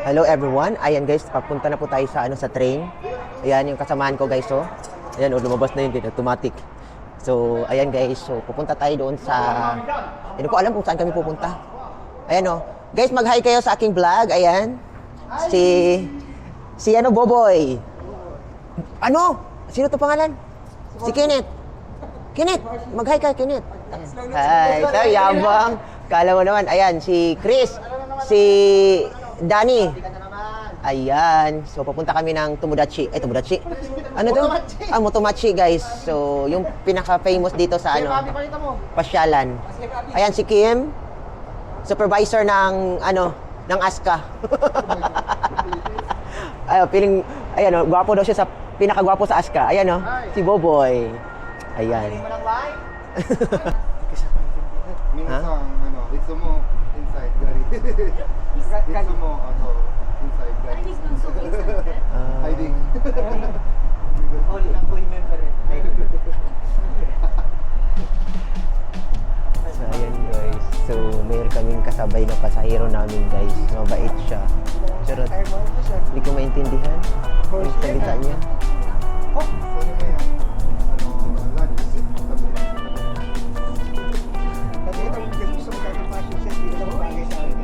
Hello everyone. Ayan guys, papunta na po tayo sa sa train. Ayan yung kasamaan ko guys, oh. Ayan, lumabas na yun din, automatic. So, ayan guys, so pupunta tayo doon sa hindi ko alam kung saan kami pupunta. Ayan oh. Guys, mag-hi kayo sa aking vlog. Ayan. Si Boboy. Ano? Sino to pangalan? Si Kenneth. Kenneth, mag-hi ka, Kenneth. Hi, so yabang. Kala mo naman, ayan, si Chris, si Danny. Ayan, so papunta kami ng Tomodachi. Tomodachi? Ano to? Motomachi guys. So, yung pinaka-famous dito sa pasyalan. Ayan, si Kim, supervisor ng ng ASCA. Ayan, gwapo daw siya sa pinaka-gwapo sa ASCA. Ayan si Boboy. Ayan. Minsan, it's mo inside gari. It's mo inside gari. Hiding. Only ako remember it. So, ayan guys. So, mayroon kaming kasabay na pasahero namin guys. Mabait siya. Charot. Hindi ko maintindihan yung salita niya. Sino na yan? Lunch. Kasi itong gusto ko tayo fashion set, hindi ko naman bagay sa akin.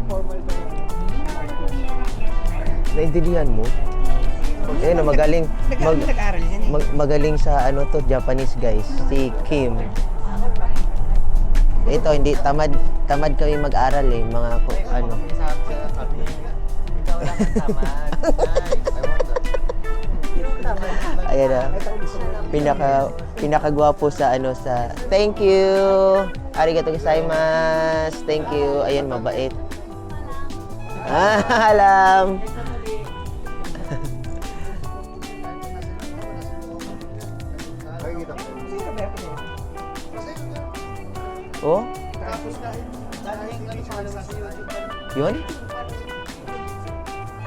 Formal ba yun? Naintindihan mo? Ayun, magaling. Nag-aaral yan eh. Magaling sa Japanese guys. Si Kim. Ito, hindi tamad kami mag-aral eh. Mga Ikaw lang tamad. Ayan na. Pinakagwapo sa sa thank you. Arigatou gozaimasu. Thank you. Ayan, mabait. Alam. Nakikita ko. Sino ba yun? Oh, Tapos dahil followers sa YouTube. yun?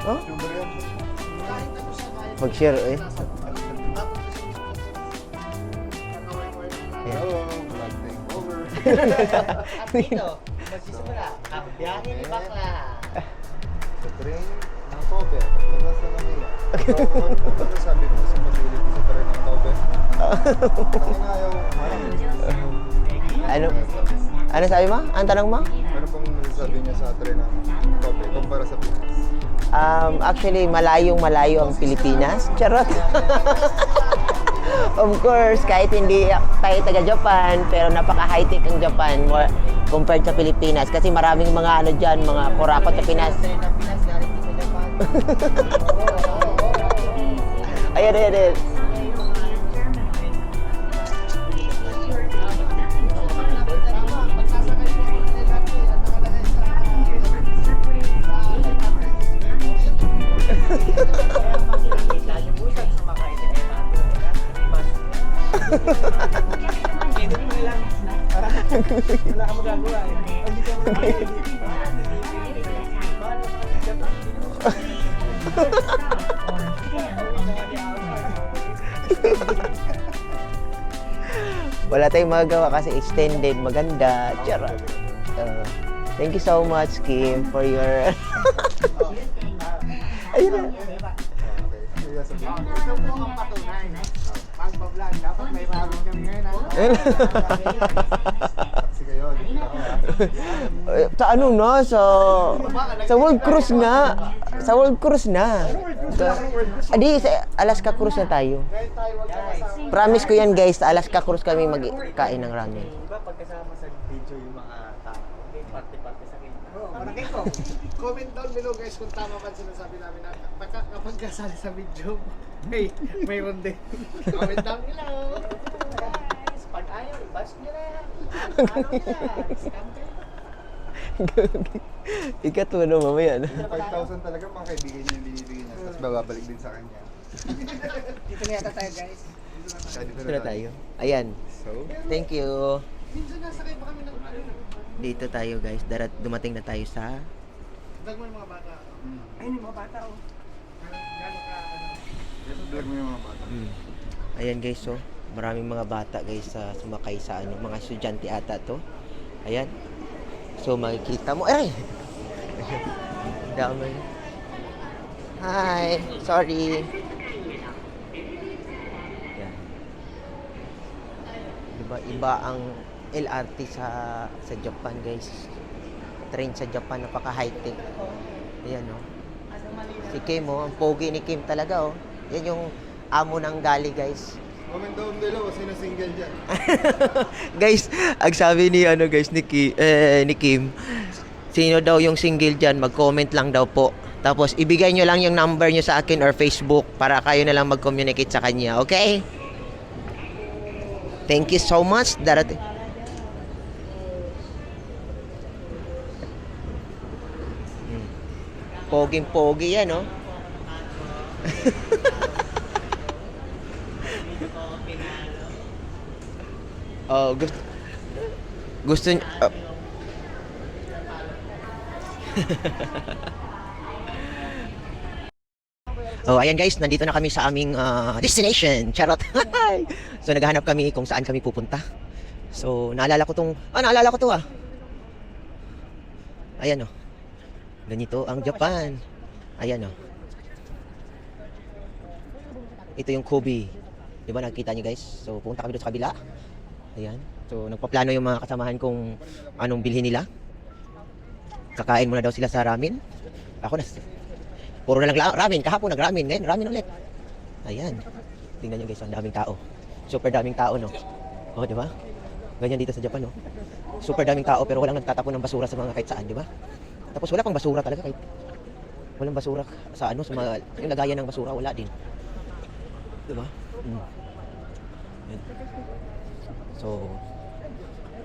Oh, Tuber yan. mag-share eh. Hello, vlog takeover. Dito, magsisimula ang biyahe ni Bakla. Sa train ng Kobe. Wala sa Manila. Ano sabi mo sa facility sa train ng Kobe? Ang ayaw, Ano sabi mo? Ang tanong mo? ano pong nasasabi niya sa train ng Kobe kumpara sa Pinas? Actually, malayong-malayo ang Pilipinas. Charot. Of course, kahit hindi tayo taga-Japan, pero napaka-high-tech ang Japan more compared sa Pilipinas. Kasi maraming mga dyan, mga kurakot sa Pinas. Pinas galing sa Japan. Ayan. Wala ka magagawa eh. Hindi ka Wala tayong magagawa kasi extended, maganda. Charot. Thank you so much, Kim, for your... Ayun na. Kaya sabi mo. ito po ang patunay. Pag-vlog, dapat may bagong kami ngayon. Kasi kayo, hindi ako Sa sa World Cruise nga. Sa World Cruise na. Sa Alaska Cruise na tayo. Promise ko yan guys, sa Alaska Cruise kami magkain ng ramen. Diba pagkasama sa video yung mga tao, may parte-parte sa kanya. Barangay ko. Comment down below guys kung tama ba sinasabi namin na kapag kasali sa video, mayroon din. Comment down below. Guys, pag ayaw, i-bash nyo na yan. Ano nila, scam kayo. Ikat mo na mamaya na. Yung 5,000 talaga mga kaibigan niya yung binibigyan niya. Tapos bababalik din sa kanya. Dito na yata tayo guys. Kaya dito Dito na tayo. Ayan. So, Thank you. Minsan nasakay pa kami ng Dito tayo guys. Dumating na tayo sa... vlog mo yung mga bata. Ay, yung mga bata oh. Gano'n ka, vlog mo yung mga bata. Ayan guys, so maraming mga bata guys sa sumakay sa mga estudyante ata to. Ayan. So makikita mo, damay. Hi, sorry. Yan. Diba, iba ang LRT sa Japan, guys. Train sa Japan, napaka-high-tech. Ayan, oh. Si Kim, oh. Ang pogi ni Kim talaga, oh. Yan yung amo ng Dali, guys. Comment down below kung sino single dyan. Guys, ang sabi ni ni Kim, sino daw yung single diyan, mag-comment lang daw po. Tapos ibigay nyo lang yung number nyo sa akin or Facebook para kayo na lang mag-communicate sa kanya, okay? Thank you so much. Poging-pogi yan, no? Oh, gusto niya. Oh, ayan guys, nandito na kami sa aming destination. Charot. So naghahanap kami kung saan kami pupunta. So naalala ko to ah. Ayan oh. Ganito ang Japan. Ayan oh. Ito yung Kobe. 'Di ba nakita niyo guys? So pupunta kami doon sa kabila. Ayan. So nagpaplano yung mga kasamahan kung anong bilhin nila. Kakain muna daw sila sa ramen. Ako na. Puro na lang ramen. Kahapon nag-ramen. Ngayon ramen ulit. Ayan. Tingnan niyo guys, ang daming tao. Super daming tao, no? Oh, di ba? Ganyan dito sa Japan, no? Super daming tao pero walang nagtatapon ng basura sa mga kahit saan, di ba? Tapos wala pang basura talaga kahit walang basura sa ano, sa mga yung lagayan ng basura, wala din. Di ba? So,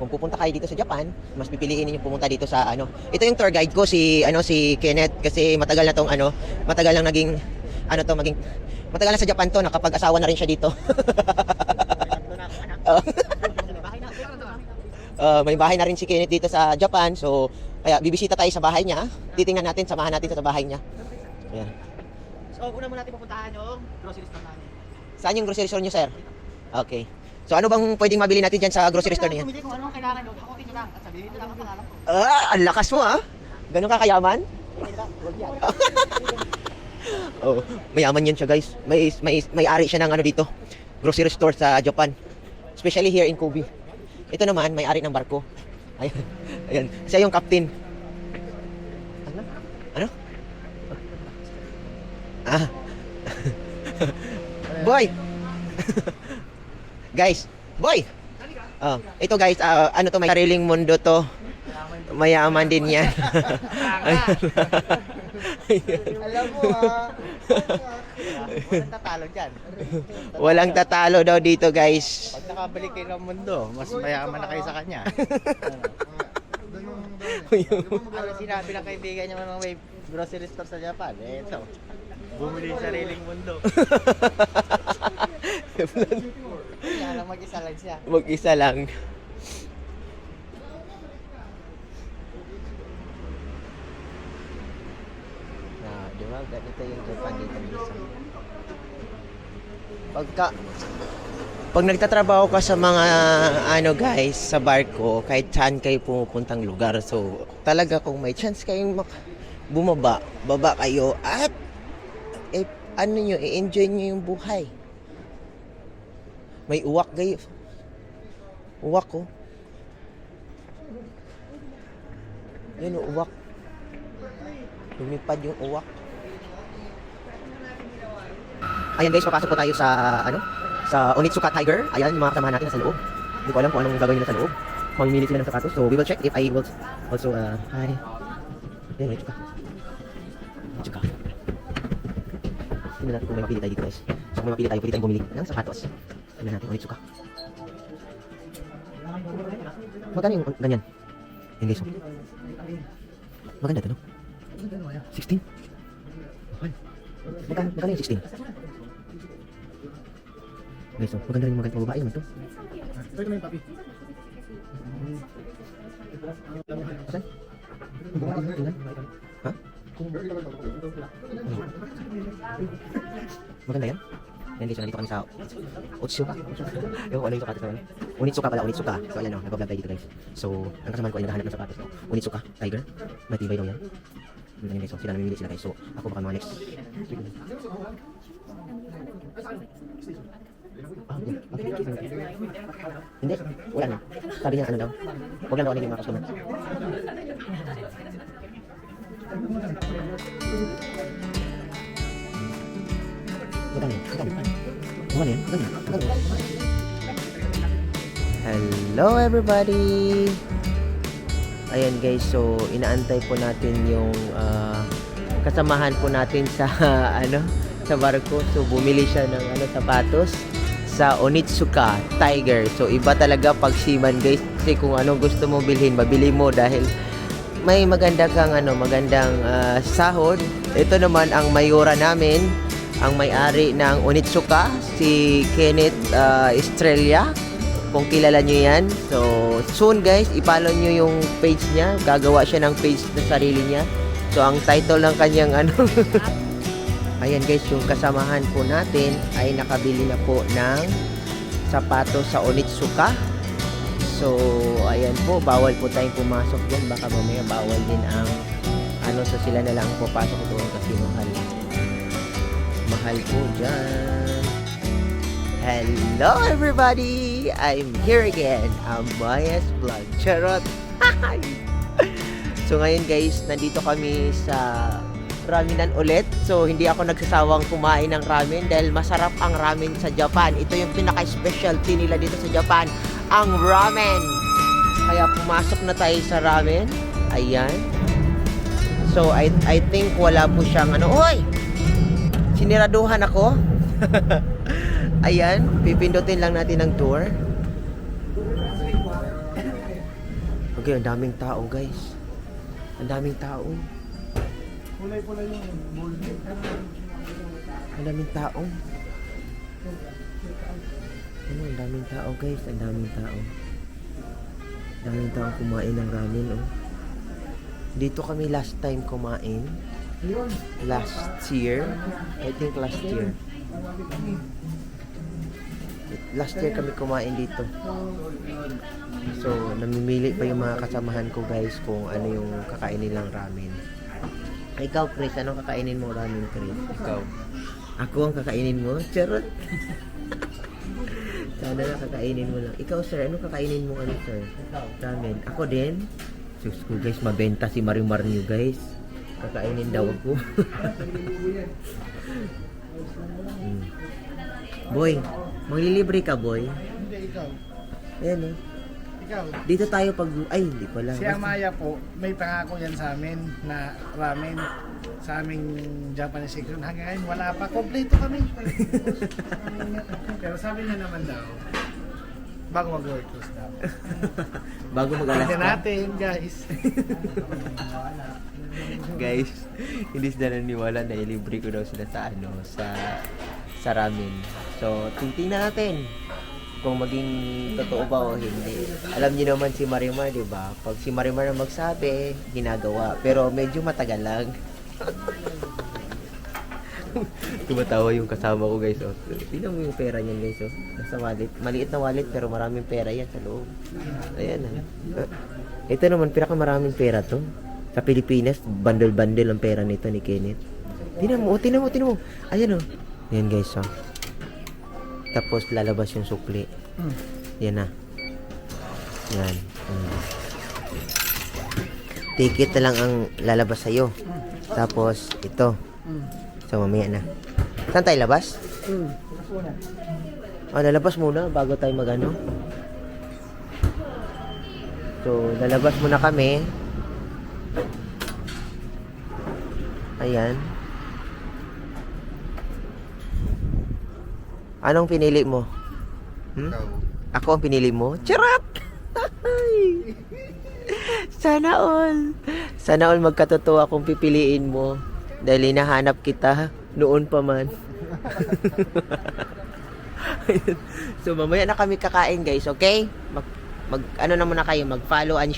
kung pupunta kayo dito sa Japan, mas pipiliin niyo pumunta dito sa ano. Ito yung tour guide ko si Kenneth kasi matagal na naging matagal na sa Japan to, nakapag-asawa na rin siya dito. May bahay na rin si Kenneth dito sa Japan, so kaya bibisita tayo sa bahay niya. Titingnan natin, samahan natin sa bahay niya. Ayan. So, una mo natin pupuntahan yung grocery store namin. Saan yung grocery store niyo, sir? Okay. So ano bang pwedeng mabili natin dyan sa grocery store niya? Pumili kung anong kailangan nyo, ako ito lang. At sabihin nyo lang ang pangalan ko. Ang lakas mo ah. Ganun ka kayaman? Oh, mayaman yan siya guys. May-ari siya ng ano dito, grocery store sa Japan. Especially here in Kobe. Ito naman, may-ari ng barko. Ayan. Ayan. Siya yung captain. Ano? Ah. Boy! Guys, boy! Ito guys, ano to, may sariling mundo to. Mayaman din yan. Alam mo walang tatalo dyan. Walang tatalo daw dito guys. Pag nakabalik kayo ng mundo, mas mayaman na kayo sa kanya. Ano sinabi ng kaibigan niya mga may grocery store sa Japan? Ito, bumili sa sariling mundo. Kaya lang mag-isa lang siya. Mag-isa lang. Di ba? Ganito yung Japan dito minsan. Pag nagtatrabaho ka sa mga ano guys, sa barko, kahit saan kayo pumupuntang lugar, so talaga kung may chance kayong baba kayo at i-enjoy nyo yung buhay. May uwak kayo. Uwak ko. Yun, uwak. Lumipad yung uwak. Ayan guys, papasok po tayo sa sa Onitsuka Tiger. Ayan, yung mga kasamahan natin nasa loob. Hindi ko alam kung anong gagawin nila sa loob. Mamimili sila ng sapatos. So we will check if I will also hi. Ayan, Onitsuka. Onitsuka. Tingnan natin kung may mapili tayo dito guys. So kung may mapili tayo, pwede tayong bumili ng sapatos. Tingnan natin, Onitsuka. Magkano yung ganyan? Yan guys. Maganda ito, no? 16? Magkano yung 16? Guys, so, maganda rin yung magandang babae naman to. Ito naman yung papi. Saan? Ha? Maganda yan? Yan guys, so nandito kami sa Otsuka. Yung ano yung sapatos naman? Onitsuka pala, Onitsuka. So ayan o, nag-vlog tayo dito guys. So, ang kasamahan ko ay naghahanap ng sapatos. Onitsuka, Tiger. Matibay daw yan. Ayun guys, so sila namimili sila guys. So ako baka mga next. Hindi, wala na. Sabi niya ano daw. Huwag lang daw yung mga customer. Hello everybody! Ayan guys, so inaantay po natin yung kasamahan po natin sa sa barko. So bumili siya ng sapatos sa Onitsuka Tiger. So iba talaga pag seaman guys, kasi kung ano gusto mo bilhin, mabili mo dahil may maganda kang magandang sahod. Ito naman ang mayora namin, ang may-ari ng Onitsuka, si Kenneth Estrella. Kung kilala nyo yan. So, soon guys, i-follow nyo yung page niya. Gagawa siya ng page na sarili niya. So, ang title ng kanyang ayan guys, yung kasamahan po natin ay nakabili na po ng sapatos sa Onitsuka. So, ayan po, bawal po tayong pumasok dyan. Baka mamaya bawal din ang so sila na lang papasok doon kasi mahal. Mahal po dyan. Hello everybody! I'm here again. I'm Mayas Vlog. Charot! So ngayon guys, nandito kami sa ramenan ulit. So hindi ako nagsasawang kumain ng ramen dahil masarap ang ramen sa Japan. Ito yung pinaka-specialty nila dito sa Japan, ang ramen. Kaya pumasok na tayo sa ramen. Ayan. So I think wala po siyang Uy! Siniraduhan ako. Ayan, pipindutin lang natin ang tour. Okay, ang daming tao guys. Ang daming tao. Kulay-kulay yung bowl. Ang daming tao. Ang daming tao guys, ang daming tao. Ang daming tao kumain ng ramen Dito kami last time kumain. Last year. I think last year. Last year kami kumain dito. So, namimili pa yung mga kasamahan ko guys kung ano yung kakainin nilang ramen. Ikaw, Chris, anong kakainin mo ramen, Chris? Ikaw. Ako ang kakainin mo? Charot. Sana na kakainin mo lang. Ikaw, sir, anong kakainin mo sir? Ramen. Ako din. Sus ko guys, mabenta si Marimar niyo guys. Kakainin daw ako. Boy, maglilibre ka, boy? Hindi, ikaw. Ayan Ikaw. Dito tayo pag... Ay, hindi pala. Si Amaya po, may pangako yan sa amin na ramen sa aming Japanese section. Hanggang ngayon, wala pa. Kompleto kami. Pero sabi niya naman daw, bago mag-workers daw. Bago mag-alas Tignan natin, guys. Guys, hindi sila naniwala na ilibre ko daw sila sa sa ramen. So, tingnan natin kung maging totoo ba o hindi. Alam niyo naman si Marimar, di ba? Pag si Marimar na magsabi, ginagawa. Pero medyo matagal lang. Tumatawa yung kasama ko guys. Tingnan mo yung pera niyan guys. Nasa wallet. Maliit na wallet pero maraming pera yan sa loob. Ayan Ito naman, pinakamaraming pera to. Sa Pilipinas, bundle-bundle ang pera nito ni Kenneth. Tingnan mo. Ayan Ayan guys Tapos lalabas yung sukli. Yan na. Yan. Ticket na lang ang lalabas sa'yo. Tapos ito. So mamaya na. Saan tayo labas? Lalabas muna bago tayo magano. So lalabas muna kami. Ayan. Anong pinili mo? Ako ang pinili mo? Charot! Sana all magkatotoo akong pipiliin mo. Dahil hinahanap kita noon pa man. So mamaya na kami kakain guys, okay? Mag-follow and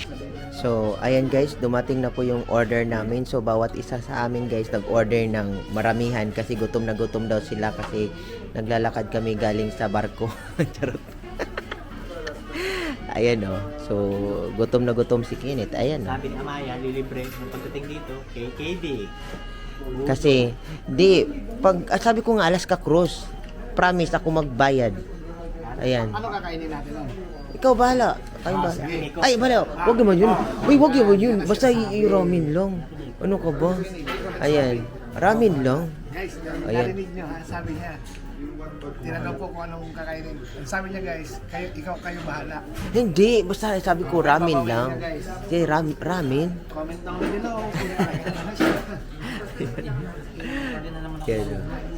So, ayan guys, dumating na po yung order namin. So, bawat isa sa amin guys, nag-order ng maramihan kasi gutom na gutom daw sila kasi naglalakad kami galing sa barko. Charot. Ayan oh. So, gutom na gutom si Kenneth. Ayan oh. Sabi ni Amaya, lilibre ng pagdating dito kay KD. Kasi, sabi ko nga, Alaska Cruise. Promise ako magbayad. Ayan. Ano kakainin natin nun? Ikaw bahala. Kayo bahala. Ay, bahala. Huwag naman yun. Uy, huwag yun. Basta ramen lang. Ano ka ba? Ayan. Ramen lang. Guys, Ayan. narinig nyo ha, sabi niya. Tinanong ko kung anong kakainin. Sabi niya guys, kayo bahala. Hindi. Basta sabi ko ramen lang. Okay, ramen. Comment down below kung kakainin na siya.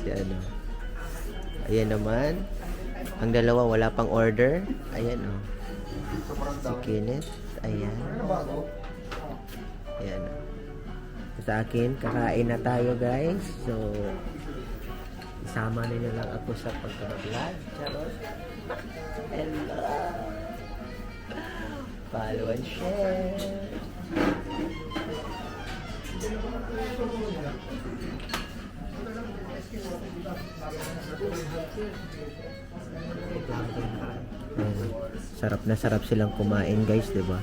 Si ano. Ayan naman. Ang dalawa wala pang order. Ayan oh. Si Kenneth. Ayan. Ayan oh. Sa akin, kakain na tayo guys. So, isama nyo lang ako sa pagka-vlog. Charot. Hello. Follow and share. Sarap na sarap silang kumain guys, 'di ba?